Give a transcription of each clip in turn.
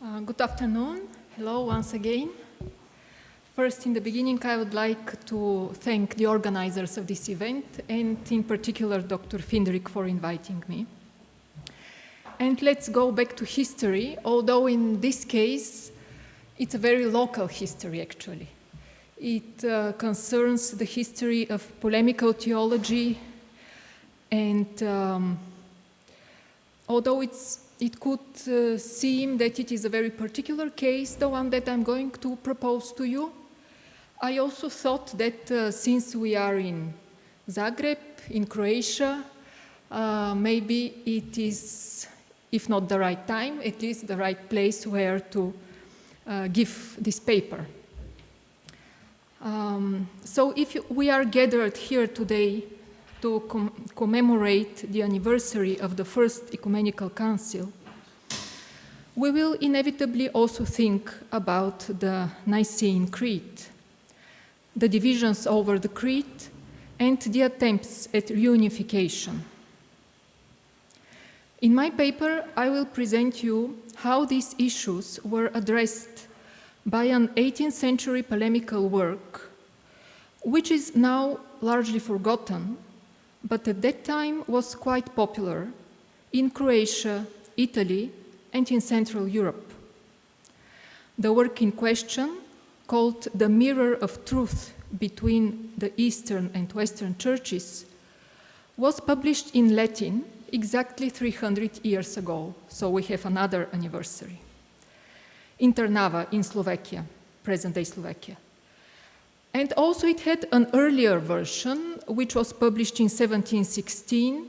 Good afternoon. Hello once again. First, in the beginning, I would like to thank the organizers of this event and in particular Dr. Findrik for inviting me. And let's go back to history, although in this case, it's a very local history actually. It concerns the history of polemical theology, and although it could seem that it is a very particular case, the one that I'm going to propose to you, I also thought that since we are in Zagreb, in Croatia, maybe it is, if not the right time, at least the right place where to give this paper. So if we are gathered here today to commemorate the anniversary of the First Ecumenical Council, we will inevitably also think about the Nicene Creed, the divisions over the creed, and the attempts at reunification. In my paper, I will present you how these issues were addressed by an 18th century polemical work, which is now largely forgotten, but at that time was quite popular in Croatia, Italy, and in Central Europe. The work in question, called The Mirror of Truth Between the Eastern and Western Churches, was published in Latin exactly 300 years ago, so we have another anniversary, in Trnava in Slovakia, present-day Slovakia. And also it had an earlier version, which was published in 1716,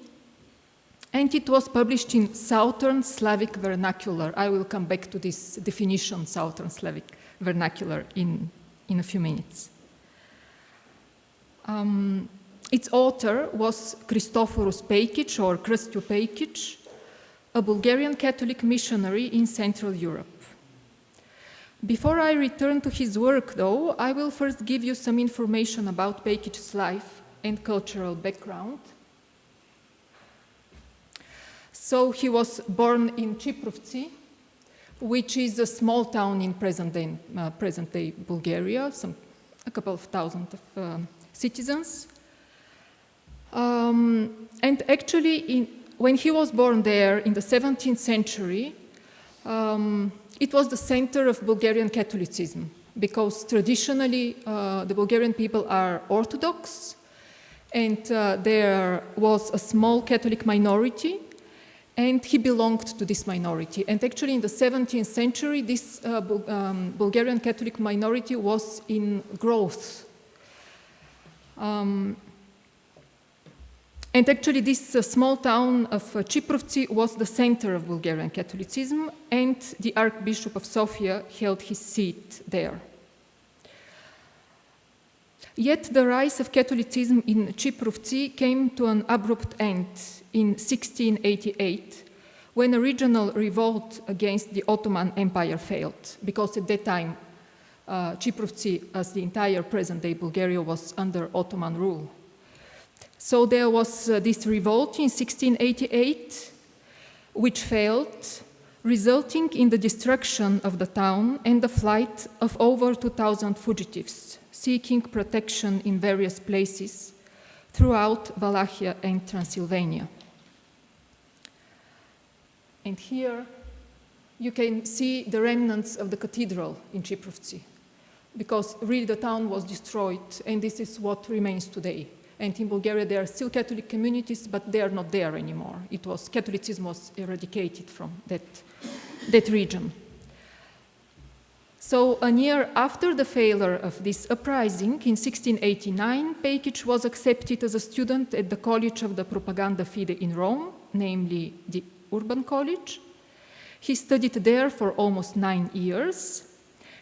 and it was published in Southern Slavic vernacular. I will come back to this definition, Southern Slavic vernacular, in a few minutes. Its author was Christoforos Pejkić, or Krstjo Pejkić, a Bulgarian Catholic missionary in Central Europe. Before I return to his work, though, I will first give you some information about Pejkić's life and cultural background. So he was born in Čiprovci, which is a small town in present-day Bulgaria, a couple of thousand of citizens. And actually, when he was born there in the 17th century, it was the center of Bulgarian Catholicism, because traditionally the Bulgarian people are Orthodox, and there was a small Catholic minority, and he belonged to this minority. And actually in the 17th century, this Bulgarian Catholic minority was in growth. And actually this small town of Čiprovci was the center of Bulgarian Catholicism, and the Archbishop of Sofia held his seat there. Yet the rise of Catholicism in Čiprovci came to an abrupt end in 1688, when a regional revolt against the Ottoman Empire failed, because at that time Čiprovci, as the entire present-day Bulgaria, was under Ottoman rule. So there was this revolt in 1688, which failed, resulting in the destruction of the town and the flight of over 2,000 fugitives, seeking protection in various places throughout Wallachia and Transylvania. And here you can see the remnants of the cathedral in Čiprovci, because really the town was destroyed, and this is what remains today. And in Bulgaria there are still Catholic communities, but they are not there anymore. Catholicism was eradicated from that region. So a year after the failure of this uprising, in 1689, Pejkić was accepted as a student at the College of the Propaganda Fide in Rome, namely the Urban College. He studied there for almost 9 years.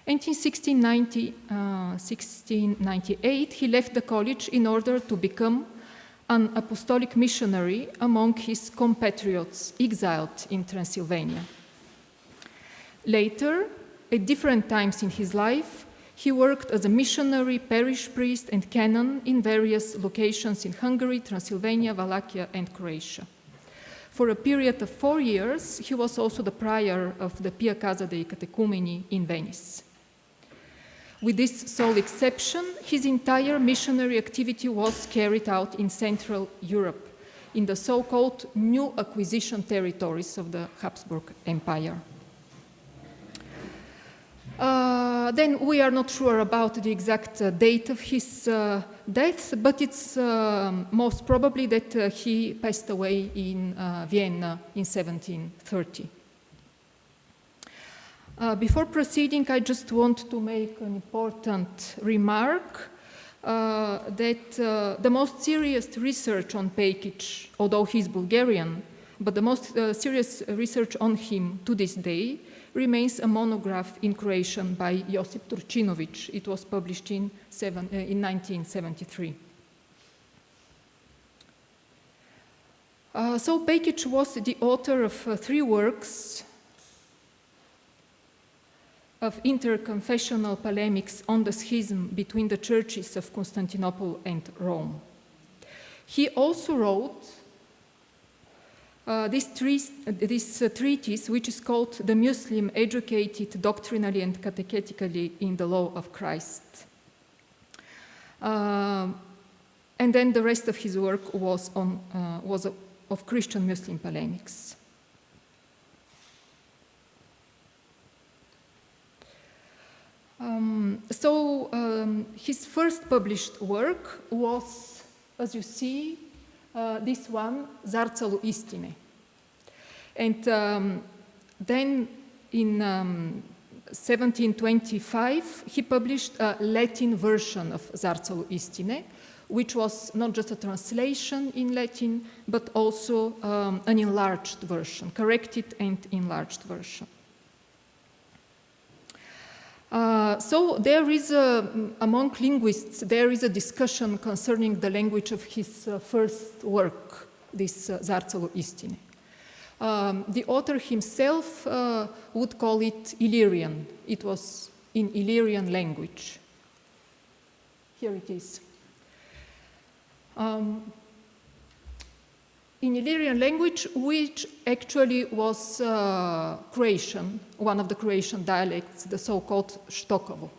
And in 1698, he left the college in order to become an apostolic missionary among his compatriots exiled in Transylvania. Later, at different times in his life, he worked as a missionary, parish priest, and canon in various locations in Hungary, Transylvania, Wallachia, and Croatia. For a period of 4 years, he was also the prior of the Pia Casa dei Catecumeni in Venice. With this sole exception, his entire missionary activity was carried out in Central Europe, in the so-called new acquisition territories of the Habsburg Empire. Then we are not sure about the exact date of his death, but it's most probably that he passed away in Vienna in 1730. Before proceeding, I just want to make an important remark that the most serious research on Pejkić, although he's Bulgarian, but the most serious research on him to this day remains a monograph in Croatian by Josip Turčinović. It was published in 1973. So Pejkić was the author of 3 works of interconfessional polemics on the schism between the churches of Constantinople and Rome. He also wrote this treatise, which is called The Muslim Educated Doctrinally and Catechetically in the Law of Christ. And then the rest of his work was of Christian-Muslim polemics. His first published work was, as you see, this one, Zrcalo istine. And then in 1725, he published a Latin version of Zrcalo istine, which was not just a translation in Latin, but also an enlarged version, corrected and enlarged version. So there is among linguists, there is a discussion concerning the language of his first work, this Zrcalo istine. The author himself would call it Illyrian. It was in Illyrian language. Here it is. In Illyrian language, which actually was Croatian, one of the Croatian dialects, the so-called Štokovo.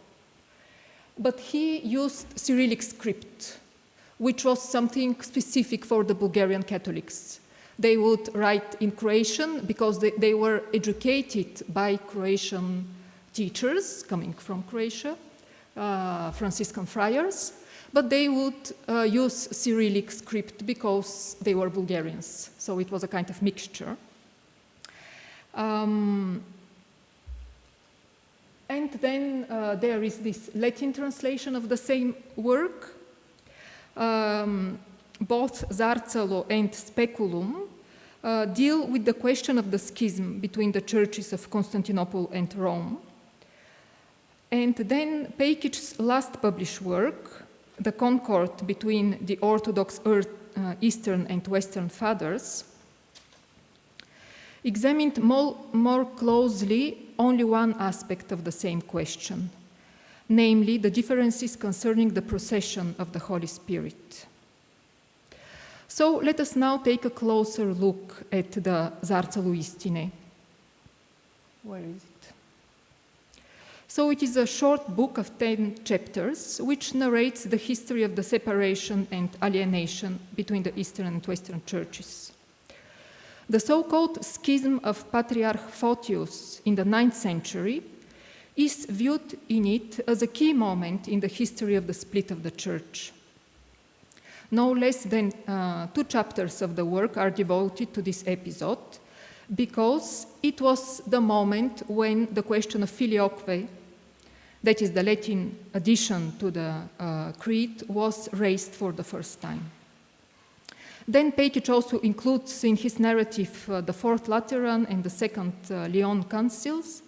But he used Cyrillic script, which was something specific for the Bulgarian Catholics. They would write in Croatian because they were educated by Croatian teachers coming from Croatia, Franciscan friars, but they would use Cyrillic script because they were Bulgarians. So it was a kind of mixture. And then there is this Latin translation of the same work. Both Zrcalo and Speculum deal with the question of the schism between the churches of Constantinople and Rome. And then Pejkić's last published work, The Concord between the Orthodox Eastern and Western Fathers, examined more closely only one aspect of the same question, namely the differences concerning the procession of the Holy Spirit. So let us now take a closer look at the Zrcalo istine. Where is it? So it is a short book of 10 chapters which narrates the history of the separation and alienation between the Eastern and Western churches. The so-called schism of Patriarch Photius in the 9th century is viewed in it as a key moment in the history of the split of the church. No less than 2 chapters of the work are devoted to this episode because it was the moment when the question of filioque, that is the Latin addition to the creed, was raised for the first time. Then Pejkić also includes in his narrative the Fourth Lateran and the Second Lyon Councils,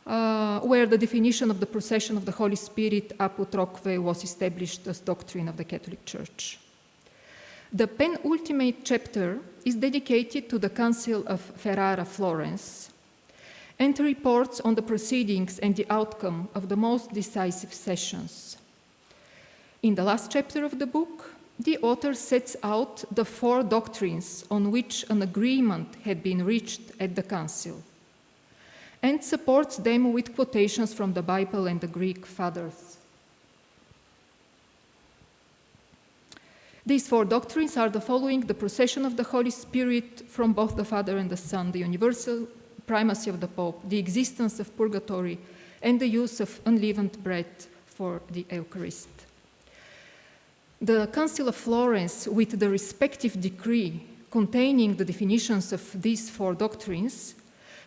where the definition of the procession of the Holy Spirit apud troque was established as doctrine of the Catholic Church. The penultimate chapter is dedicated to the Council of Ferrara, Florence, and reports on the proceedings and the outcome of the most decisive sessions. In the last chapter of the book, the author sets out the 4 doctrines on which an agreement had been reached at the council, and supports them with quotations from the Bible and the Greek fathers. These 4 doctrines are the following: the procession of the Holy Spirit from both the Father and the Son, the universal primacy of the Pope, the existence of purgatory, and the use of unleavened bread for the Eucharist. The Council of Florence, with the respective decree containing the definitions of these 4 doctrines,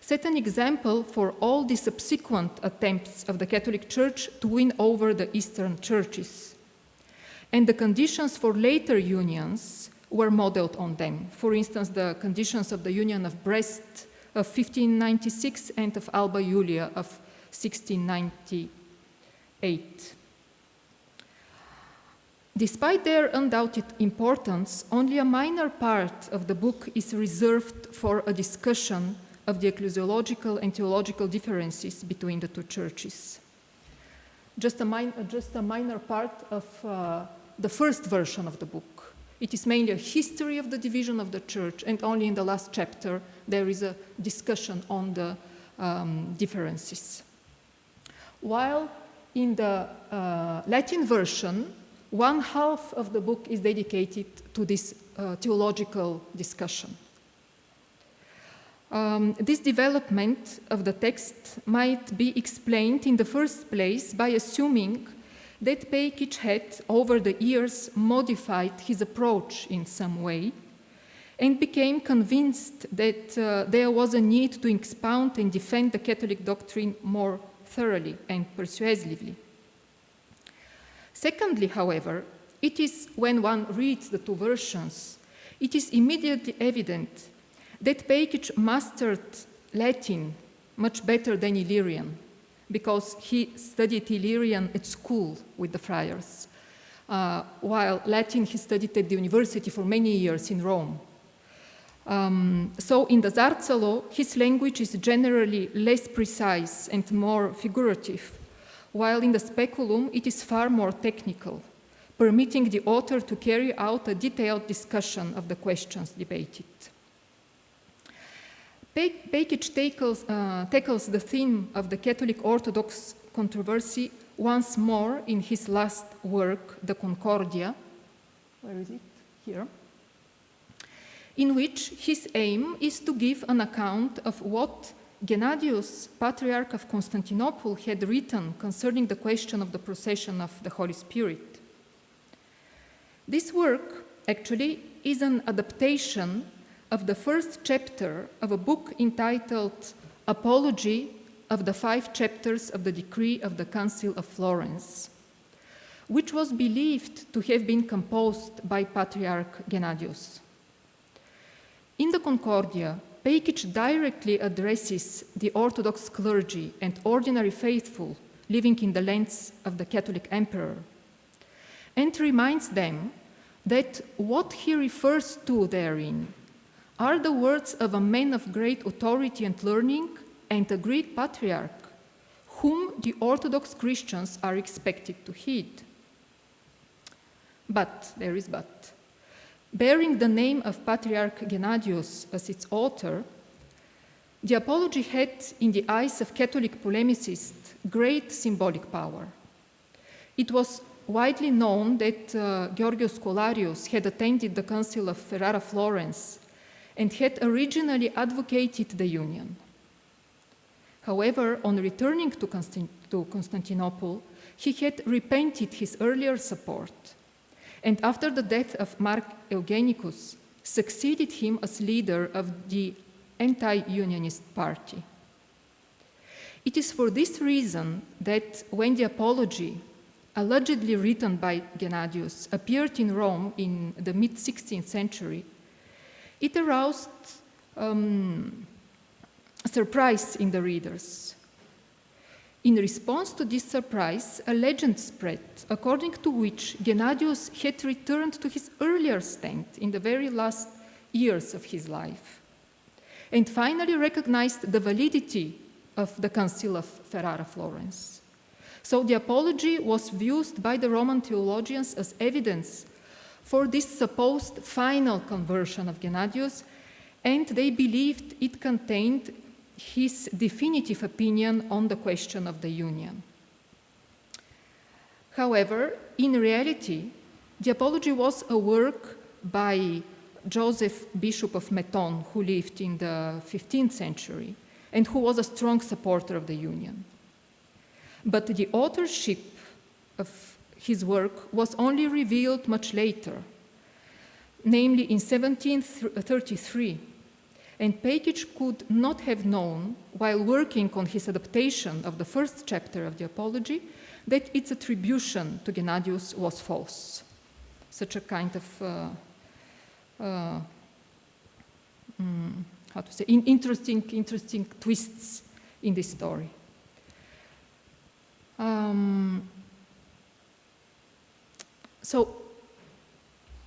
set an example for all the subsequent attempts of the Catholic Church to win over the Eastern churches. And the conditions for later unions were modeled on them. For instance, the conditions of the Union of Brest of 1596 and of Alba Iulia of 1698. Despite their undoubted importance, only a minor part of the book is reserved for a discussion of the ecclesiological and theological differences between the 2 churches. Just a minor part of the first version of the book. It is mainly a history of the division of the church, and only in the last chapter there is a discussion on the differences. While in the Latin version, 1/2 of the book is dedicated to this theological discussion. This development of the text might be explained in the first place by assuming that Pejkić had, over the years, modified his approach in some way and became convinced that there was a need to expound and defend the Catholic doctrine more thoroughly and persuasively. Secondly, however, it is when one reads the 2 versions, it is immediately evident that Pejkić mastered Latin much better than Illyrian, because he studied Illyrian at school with the friars, while Latin he studied at the university for many years in Rome. So in the Zarzalo, his language is generally less precise and more figurative, while in the Speculum it is far more technical, permitting the author to carry out a detailed discussion of the questions debated. Pejkić tackles the theme of the Catholic Orthodox controversy once more in his last work, the Concordia. Where is it? Here. In which his aim is to give an account of what Gennadius, Patriarch of Constantinople, had written concerning the question of the procession of the Holy Spirit. This work, actually, is an adaptation of the first chapter of a book entitled Apology of the 5 chapters of the Decree of the Council of Florence, which was believed to have been composed by Patriarch Gennadius. In the Concordia, Pejkić directly addresses the Orthodox clergy and ordinary faithful living in the lands of the Catholic Emperor, and reminds them that what he refers to therein are the words of a man of great authority and learning and a Greek patriarch, whom the Orthodox Christians are expected to heed. But, there is but, bearing the name of Patriarch Gennadius as its author, the apology had, in the eyes of Catholic polemicists, great symbolic power. It was widely known that Georgios Scolarius had attended the Council of Ferrara-Florence and had originally advocated the union. However, on returning to Constantinople, he had repented his earlier support, and after the death of Mark Eugenicus, succeeded him as leader of the anti-unionist party. It is for this reason that when the apology, allegedly written by Gennadius, appeared in Rome in the mid-16th century, it aroused surprise in the readers. In response to this surprise, a legend spread, according to which Gennadius had returned to his earlier stand in the very last years of his life, and finally recognized the validity of the Council of Ferrara-Florence. So the apology was viewed by the Roman theologians as evidence for this supposed final conversion of Gennadius, and they believed it contained his definitive opinion on the question of the union. However, in reality, the Apology was a work by Joseph, Bishop of Meton, who lived in the 15th century and who was a strong supporter of the union. But the authorship of his work was only revealed much later, namely in 1733, and Pejkić could not have known, while working on his adaptation of the first chapter of the Apology, that its attribution to Gennadius was false. Such a kind of interesting twists in this story. So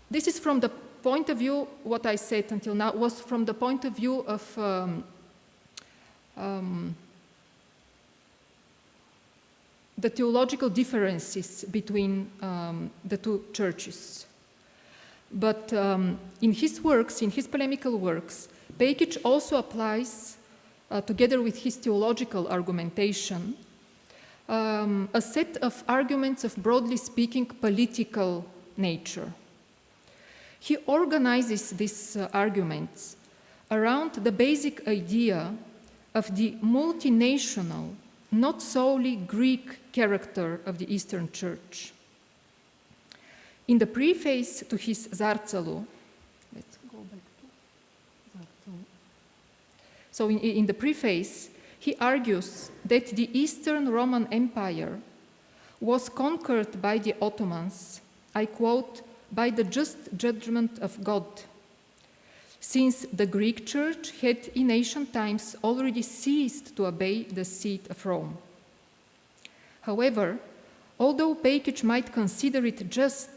this is from the point of view, what I said until now was from the point of view of the theological differences between the two churches. But in his works, in his polemical works, Pejkić also applies, together with his theological argumentation, a set of arguments of, broadly speaking, political nature. He organizes these arguments around the basic idea of the multinational, not solely Greek character of the Eastern Church. In the preface to his Zarcalu, let's go back to Zarcalu. So in the preface, he argues that the Eastern Roman Empire was conquered by the Ottomans, I quote, by the just judgment of God, since the Greek Church had in ancient times already ceased to obey the seat of Rome. However, although Pejkić might consider it just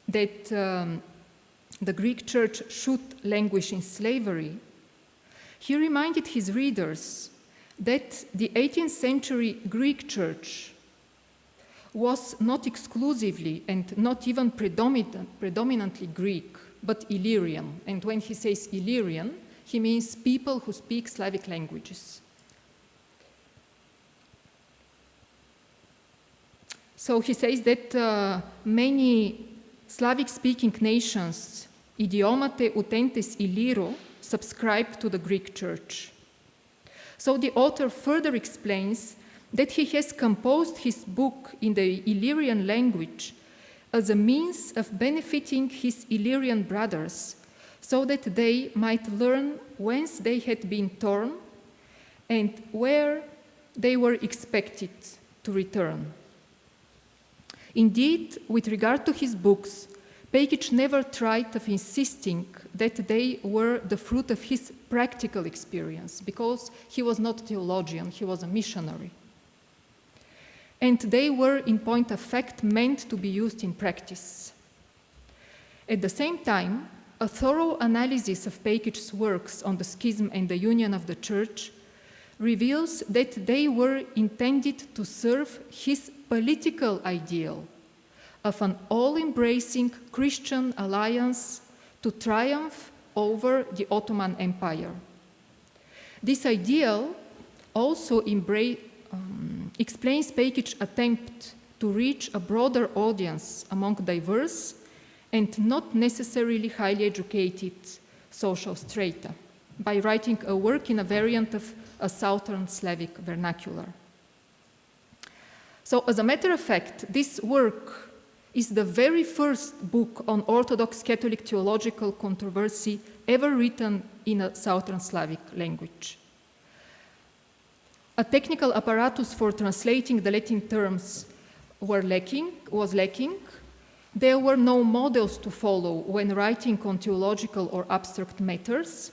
that the Greek Church should languish in slavery, he reminded his readers that the 18th century Greek Church was not exclusively and not even predominantly Greek, but Illyrian. And when he says Illyrian, he means people who speak Slavic languages. So he says that many Slavic-speaking nations, idiomate utentes Illiro, subscribe to the Greek Church. So the author further explains that he has composed his book in the Illyrian language as a means of benefiting his Illyrian brothers, so that they might learn whence they had been torn and where they were expected to return. Indeed, with regard to his books, Pejkić never tried of insisting that they were the fruit of his practical experience, because he was not a theologian, he was a missionary. And they were, in point of fact, meant to be used in practice. At the same time, a thorough analysis of Pejkić's works on the schism and the union of the Church reveals that they were intended to serve his political ideal of an all-embracing Christian alliance to triumph over the Ottoman Empire. This ideal also explains Pejkić's attempt to reach a broader audience among diverse and not necessarily highly educated social strata by writing a work in a variant of a Southern Slavic vernacular. So, as a matter of fact, this work is the very first book on Orthodox Catholic theological controversy ever written in a Southern Slavic language. A technical apparatus for translating the Latin terms was lacking. There were no models to follow when writing on theological or abstract matters.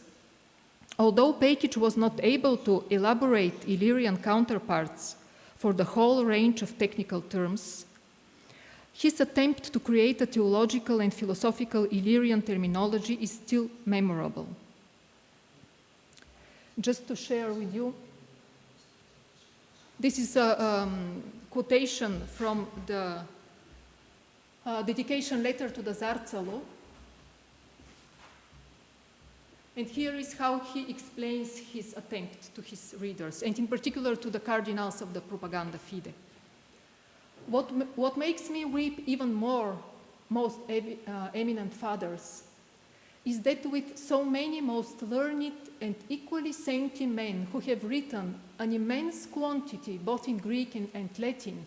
Although Pejkić was not able to elaborate Illyrian counterparts for the whole range of technical terms, his attempt to create a theological and philosophical Illyrian terminology is still memorable. Just to share with you, this is a quotation from the dedication letter to the Zarcalu. And here is how he explains his attempt to his readers, and in particular to the cardinals of the Propaganda Fide. What makes me weep even more, most eminent fathers, is that with so many most learned and equally saintly men who have written an immense quantity, both in Greek and Latin,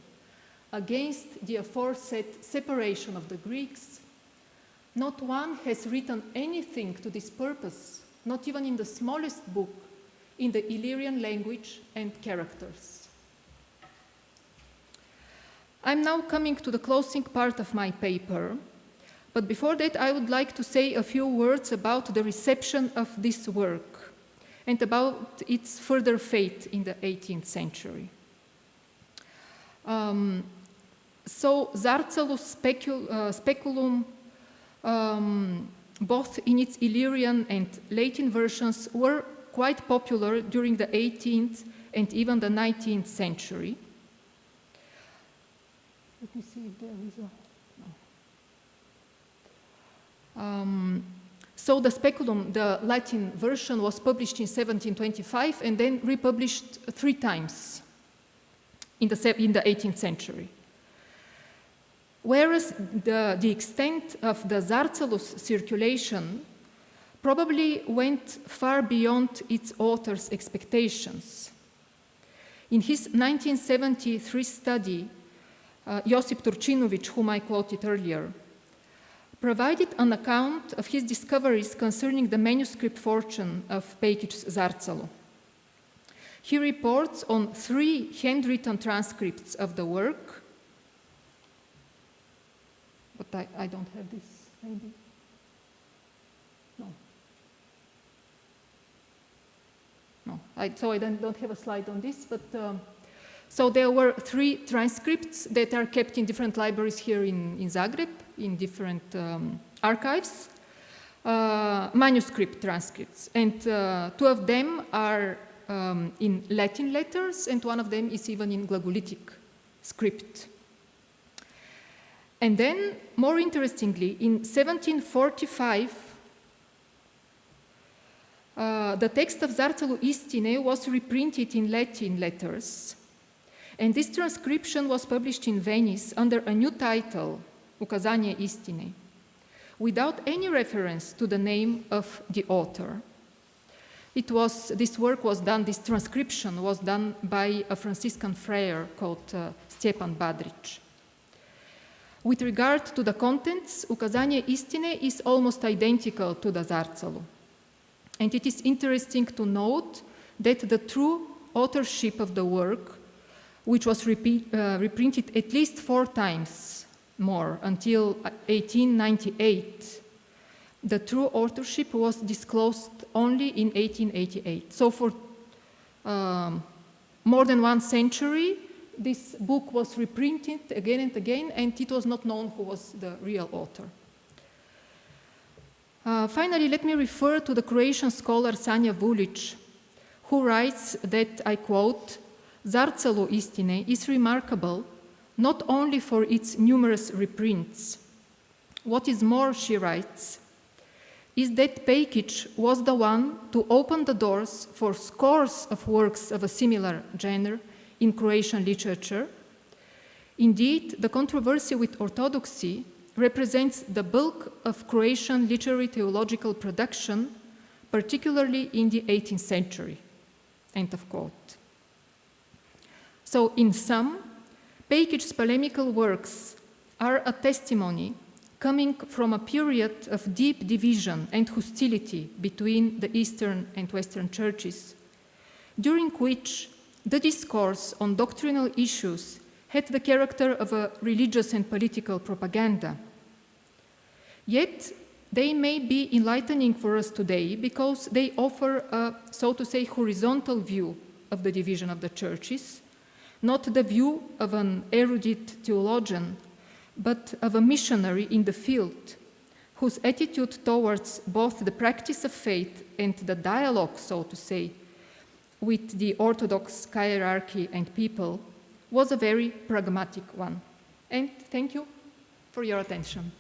against the aforesaid separation of the Greeks, not one has written anything to this purpose, not even in the smallest book, in the Illyrian language and characters. I'm now coming to the closing part of my paper, but before that I would like to say a few words about the reception of this work and about its further fate in the 18th century. So Zarcalu's speculum, both in its Illyrian and Latin versions, were quite popular during the 18th and even the 19th century. Let me see if there is a... So the speculum, the Latin version, was published in 1725 and then republished 3 times in the 18th century. Whereas the extent of the Zarcalu's circulation probably went far beyond its author's expectations. In his 1973 study, Josip Turčinović, whom I quoted earlier, provided an account of his discoveries concerning the manuscript fortune of Pejkić's Zarcalu. He reports on 3 handwritten transcripts of the work, but I don't have this, maybe. No, so I don't have a slide on this, but so there were 3 transcripts that are kept in different libraries here in Zagreb, in different archives, manuscript transcripts, and 2 of them are in Latin letters, and 1 of them is even in Glagolitic script. And then, more interestingly, in 1745, the text of Zarcalu Istine was reprinted in Latin letters, and this transcription was published in Venice under a new title, Ukazanje Istine, without any reference to the name of the author. This transcription was done by a Franciscan friar called Stjepan Badrić. With regard to the contents, Ukazanje Istine is almost identical to the Zarcalu. And it is interesting to note that the true authorship of the work, which was reprinted at least 4 times more until 1898, the true authorship was disclosed only in 1888. So for more than 1 century, this book was reprinted again and again, and it was not known who was the real author. Finally, let me refer to the Croatian scholar Sanja Vulić, who writes that, I quote, Zarcalu Istine is remarkable not only for its numerous reprints. What is more, she writes, is that Pejkić was the one to open the doors for scores of works of a similar genre in Croatian literature. Indeed, the controversy with Orthodoxy represents the bulk of Croatian literary theological production, particularly in the 18th century. End of quote. So, in sum, Pejkić's polemical works are a testimony coming from a period of deep division and hostility between the Eastern and Western churches, during which the discourse on doctrinal issues had the character of a religious and political propaganda. Yet, they may be enlightening for us today because they offer a, so to say, horizontal view of the division of the churches, not the view of an erudite theologian, but of a missionary in the field, whose attitude towards both the practice of faith and the dialogue, so to say, with the Orthodox hierarchy and people was a very pragmatic one. And thank you. for your attention.